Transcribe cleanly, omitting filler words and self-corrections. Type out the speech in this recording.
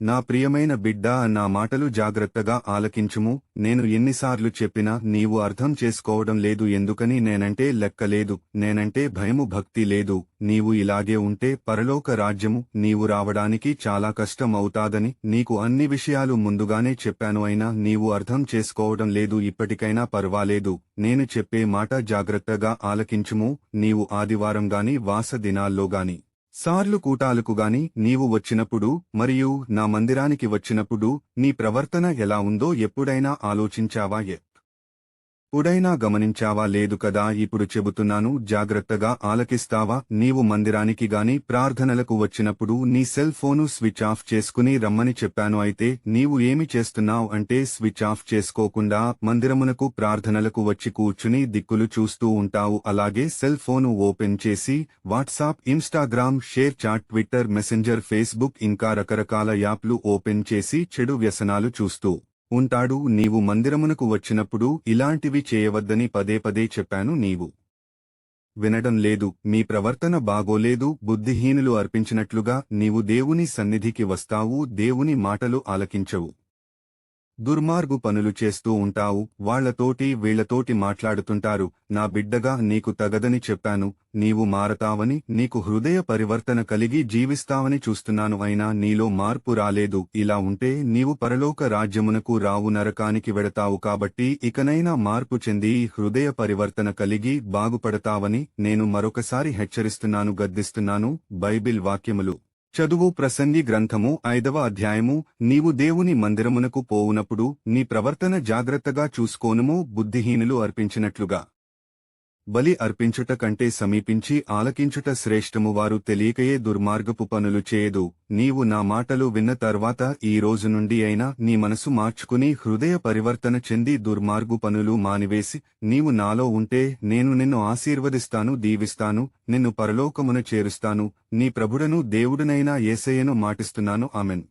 నా ప్రియమైన బిడ్డా, నా మాటలు జాగ్రత్తగా ఆలకించుము. నేను ఎన్నిసార్లు చెప్పినా నీవు అర్థం చేసుకోవడం లేదు. ఎందుకని? నేనంటే లెక్కలేదు, నేనంటే భయము భక్తి లేదు. నీవు ఇలాగే ఉంటే పరలోక రాజ్యము నీవు రావడానికి చాలా కష్టం అవుతాదని నీకు అన్ని విషయాలు ముందుగానే చెప్పాను. అయినా నీవు అర్థం చేసుకోవడం లేదు. ఇప్పటికైనా పర్వాలేదు, నేను చెప్పే మాట జాగ్రత్తగా ఆలకించుము. నీవు ఆదివారం గాని వాస దినాల్లో గాని సార్లు కూటాలకు గాని నీవు వచ్చినప్పుడు మరియు నా మందిరానికి వచ్చినప్పుడు నీ ప్రవర్తన ఎలా ఉందో ఎప్పుడైనా ఆలోచించావా? ఎప్పుడైనా గమనించావా? లేదు కదా. ఇప్పుడు చెబుతున్నాను, జాగ్రత్తగా ఆలకిస్తావా? నీవు మందిరానికి గాని ప్రార్థనలకు వచ్చినప్పుడు నీ సెల్ ఫోను స్విచ్ ఆఫ్ చేసుకుని రమ్మని చెప్పాను. అయితే నీవు ఏమి చేస్తున్నావు అంటే స్విచ్ ఆఫ్ చేసుకోకుండా మందిరమునకు ప్రార్థనలకు వచ్చి కూర్చుని దిక్కులు చూస్తూ ఉంటావు. అలాగే సెల్ ఫోను ఓపెన్ చేసి WhatsApp, Instagram, share chat, Twitter, Messenger, Facebook ఇంకా రకరకాల యాప్లు ఓపెన్ చేసి చెడు వ్యసనాలు చూస్తూ ఉంటాడు. నీవు మందిరమునకు వచ్చినప్పుడు ఇలాంటివి చేయవద్దని పదే పదే చెప్పాను. నీవు వినడం లేదు. మీ ప్రవర్తన బాగోలేదు. బుద్ధిహీనులు అర్పించినట్లుగా నీవు దేవుని సన్నిధికి వస్తావు, దేవుని మాటలు ఆలకించవు. దుర్మార్గు పనులు చేస్తూ ఉంటావు. వాళ్లతోటి వీళ్లతోటి మాట్లాడుతుంటారు. నా బిడ్డగా నీకు తగదని చెప్పాను. నీవు మారతావని, నీకు హృదయ పరివర్తన కలిగి జీవిస్తావని చూస్తున్నాను. అయినా నీలో మార్పు రాలేదు. ఇలా ఉంటే నీవు పరలోక రాజ్యమునకు రావు, నరకానికి వెడతావు. కాబట్టి ఇకనైనా మార్పు చెంది హృదయ పరివర్తన కలిగి బాగుపడతావని నేను మరొకసారి హెచ్చరిస్తున్నాను, గద్దిస్తున్నాను. బైబిల్ వాక్యములు చదువు. ప్రసంగి గ్రంథము 5వ అధ్యాయము. నీవు దేవుని మందిరమునకు పోవునప్పుడు నీ ప్రవర్తన జాగ్రత్తగా చూసుకోనుము. బుద్ధిహీనులు అర్పించినట్లుగా బలి అర్పించుట కంటే సమీపించి ఆలకించుట శ్రేష్టము. వారు తెలియకయే దుర్మార్గపు పనులు చేయదు. నీవు నా మాటలు విన్న తర్వాత ఈ రోజు నుండి అయినా నీ మనసు మార్చుకుని హృదయ పరివర్తన చెంది దుర్మార్గు పనులు మానివేసి నీవు నాలో ఉంటే నేను నిన్ను ఆశీర్వదిస్తాను, దీవిస్తాను, నిన్ను పరలోకమున చేరుస్తాను. నీ ప్రభుడను దేవుడనైనా యేసయ్యను మాటిస్తున్నాను. ఆమెన్.